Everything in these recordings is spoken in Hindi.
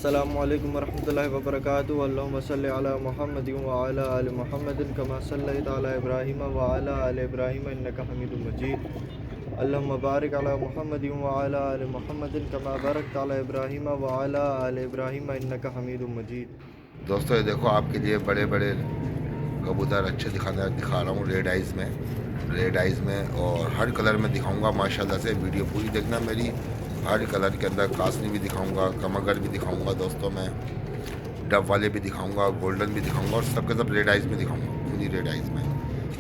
अस्सलामु अलैकुम वरहमतुल्लाहि वबरकातुहू। अल्लाहुम्मा सल्लि अला मुहम्मदिन व अला आलि मुहम्मदिन कमा सल्लैता अला इब्राहीम व अला आलि इब्राहीम इन्नका हमीदुम मजीद। अल्लाहुम्मा बारिक अला मुहम्मदिन व अला आलि मुहम्मदिन कमा बारकता अला इब्राहीम व अला आलि इब्राहीम इन्नका हमीदुम मजीद। दोस्तों ये देखो आपके लिए बड़े बड़े कबूतर अच्छे दिखा रहा हूँ रेड आइज़ में और हर कलर में दिखाऊंगा माशाल्लाह से। वीडियो पूरी देखना मेरी। हर कलर के अंदर कासनी भी दिखाऊंगा, कमगर भी दिखाऊंगा दोस्तों, मैं डब वाले भी दिखाऊंगा, गोल्डन भी दिखाऊंगा और सबके सब रेड आइज़ में दिखाऊंगा, पूरी रेड आइज़ में।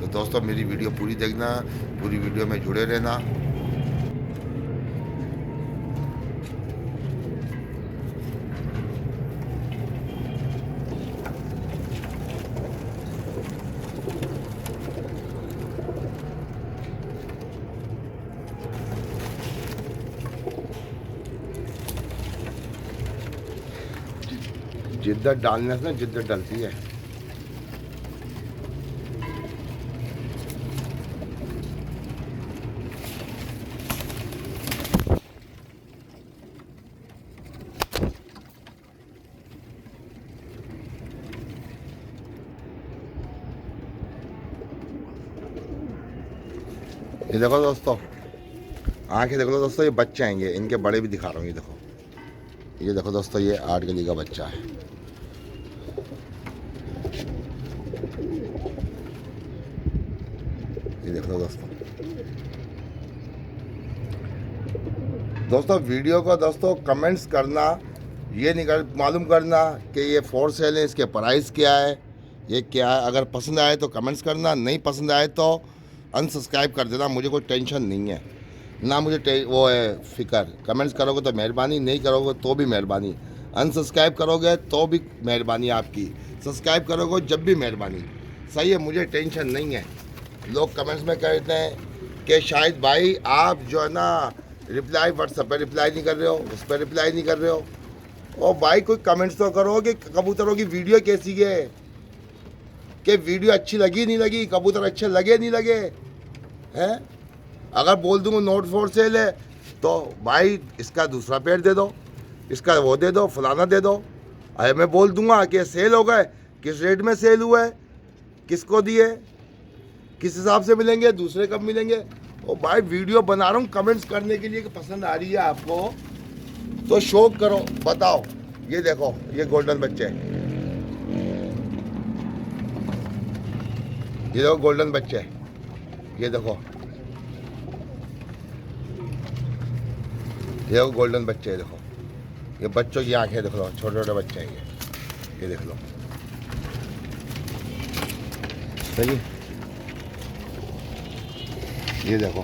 तो दोस्तों मेरी वीडियो पूरी देखना, पूरी वीडियो में जुड़े रहना। जिद्दत डालने से ना जिद्दत डलती है। ये देखो दोस्तों, आंखें देख लो दोस्तों, ये बच्चे आएंगे, इनके बड़े भी दिखा रहा हूँ। ये देखो दोस्तों, ये 8 गली का बच्चा है। ये देख लो दोस्तों वीडियो को दोस्तों कमेंट्स करना, ये नहीं कर मालूम करना कि ये फॉर सेल है, इसके प्राइस क्या है, ये क्या है। अगर पसंद आए तो कमेंट्स करना, नहीं पसंद आए तो अनसब्सक्राइब कर देना। मुझे कोई टेंशन नहीं है ना, मुझे वो है फ़िक्र। कमेंट्स करोगे तो मेहरबानी, नहीं करोगे तो भी मेहरबानी। अनसब्सक्राइब करोगे तो भी मेहरबानी आपकी, सब्सक्राइब करोगे जब भी मेहरबानी। सही है, मुझे टेंशन नहीं है। लोग कमेंट्स में कहते हैं कि शाहिद भाई आप जो है ना रिप्लाई व्हाट्सएप पर रिप्लाई नहीं कर रहे हो, उस पर रिप्लाई नहीं कर रहे हो। ओ भाई कोई कमेंट्स तो करो कि कबूतरों की वीडियो कैसी है, कि वीडियो अच्छी लगी नहीं लगी, कबूतर अच्छे लगे नहीं लगे हैं। अगर बोल दूँगा नोट फॉर सेल है तो भाई इसका दूसरा पेड़ दे दो, इसका वो दे दो, फलाना दे दो। अरे मैं बोल दूंगा कि सेल हो गए, किस रेट में सेल हुआ है, किसको दिए, किस हिसाब से मिलेंगे, दूसरे कब मिलेंगे। ओ भाई वीडियो बना रहा हूँ कमेंट्स करने के लिए कि पसंद आ रही है आपको तो शौक करो, बताओ। ये देखो, ये गोल्डन बच्चे, ये देखो गोल्डन बच्चे, ये देखो, ये देखो गोल्डन बच्चे, देखो ये बच्चों की आंखें देख लो, छोटे छोटे बच्चे हैं ये देख लो। सही, ये देखो,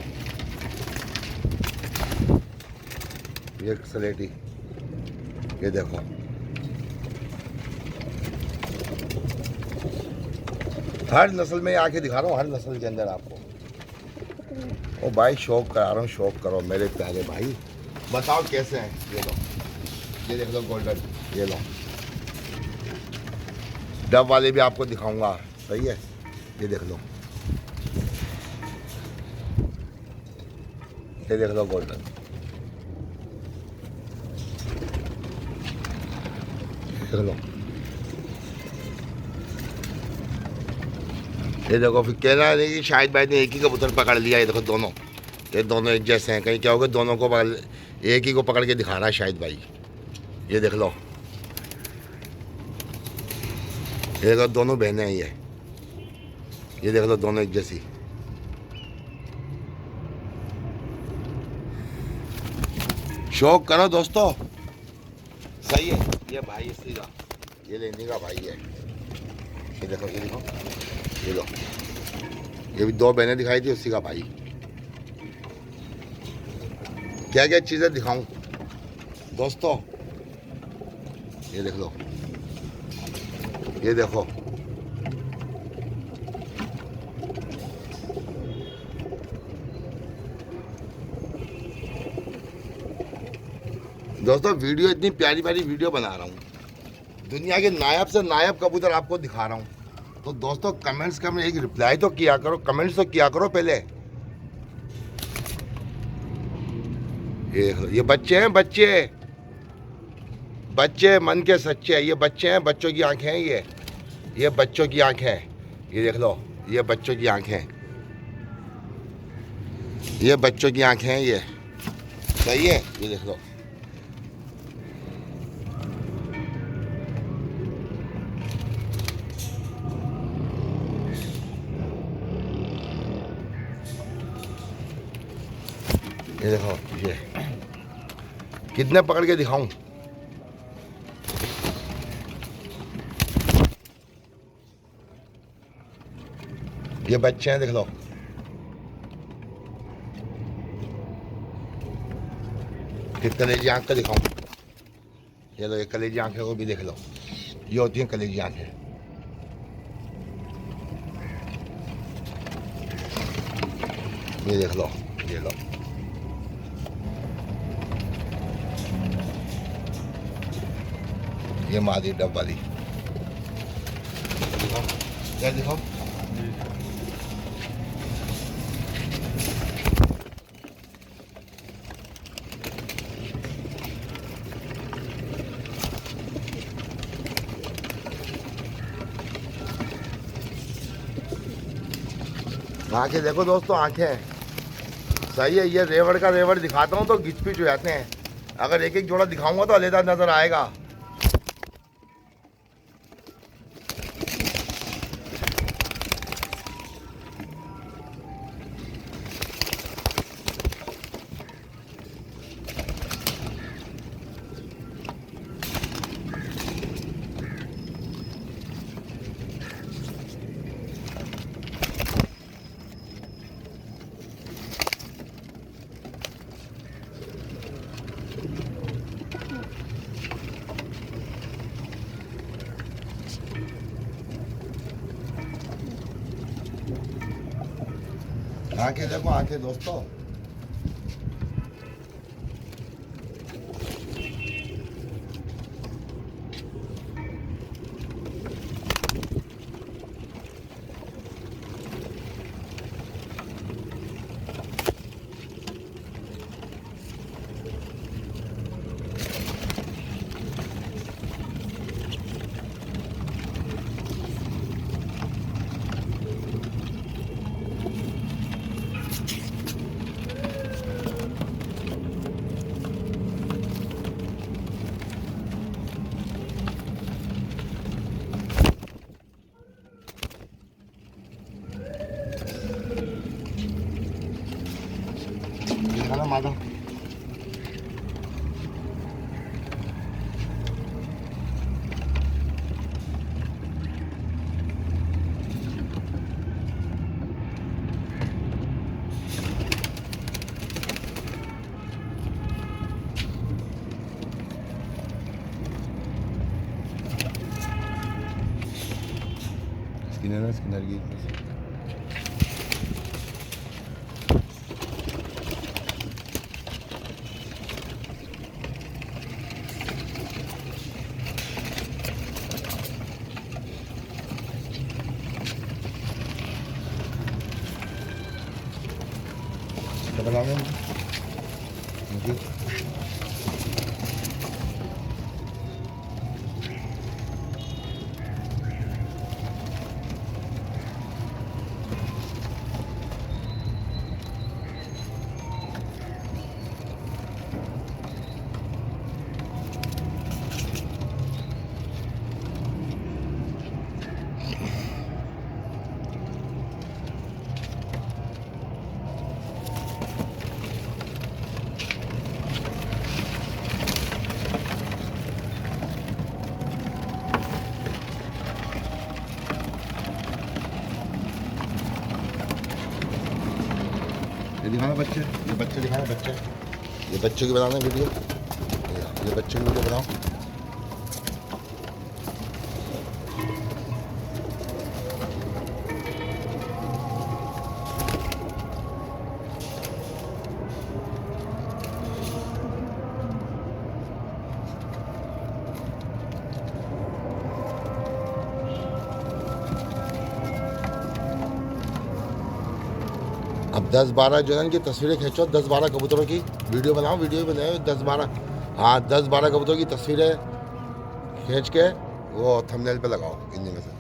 ये सलेटी, ये देखो। हर नस्ल में आके दिखा रहा हूँ, हर नस्ल के अंदर आपको। ओ भाई शौक करा रहा हूँ, शौक करो मेरे प्यारे भाई। बताओ कैसे हैं, ये लो, ये देख लो गोल्डन, ये लो। डब वाले भी आपको दिखाऊंगा, सही है। ये देख लो, ये देख लो गोल्डन, देख लो। ये देखो, फिर कहना नहीं कि शाहिद भाई ने एक ही कबूतर पकड़ लिया। ये देखो दोनों, ये दोनों एक जैसे हैं। कहीं क्या होगा, दोनों को एक ही को पकड़ के दिखा रहा है शाहिद भाई। ये देख लो, ये देखो दोनों बहनें हैं ये देख लो दोनों एक जैसी। शौक करो दोस्तों, सही है। ये भाई इसी का, ये लेने का भाई है। ये देखो, ये देखो, ये लो, ये भी 2 बहनें दिखाई थी, उसी का भाई। क्या क्या चीज़ें दिखाऊं दोस्तों, ये देख लो, ये देखो, दोस्तों वीडियो इतनी प्यारी प्यारी वीडियो बना रहा हूँ, दुनिया के नायाब से नायाब कबूतर आपको दिखा रहा हूँ। तो दोस्तों कमेंट्स का एक रिप्लाई तो किया करो, कमेंट्स तो किया करो पहले। ये बच्चे हैं, बच्चे, बच्चे मन के सच्चे हैं, ये बच्चे हैं, बच्चों की आंखें हैं ये बच्चों की आंखें हैं, ये देख लो, ये बच्चों की आंखें हैं, ये बच्चों की आंखें हैं, ये सही है, ये देख लो। ये देखो, ये कितने पकड़ के दिखाऊं? ये बच्चे हैं, देख लो। फिर कलेजी आंख का दिखाऊं? ये लो, ये कलेजी आंखें को भी देख लो, ये होती हैं कलेजी आंखें। ये देख लो, ये लो, ये मादी डब वाली। दिखाओ, क्या दिखाओ? आंखें देखो दोस्तों, आंखें सही है। ये रेवड़ का रेवड़ दिखाता हूँ तो गिच पिच हो जाते हैं। अगर एक एक जोड़ा दिखाऊंगा तो अलग नजर आएगा। आंखें देखो, आंखें दोस्तों। दिखाना माधव। स्किनर की बनाने मुझे ये दिखाना बच्चे, ये बच्चे दिखाना बच्चे, ये बच्चों की बनाना वीडियो, ये बच्चों की वीडियो बनाओ। अब 10-12 जो है इनकी तस्वीरें खींचो, 10-12 कबूतरों की वीडियो बनाओ, वीडियो बनाओ 10-12, हाँ 10-12 कबूतरों की तस्वीरें खींच के वो थंबनेल पे लगाओ इंजन के साथ।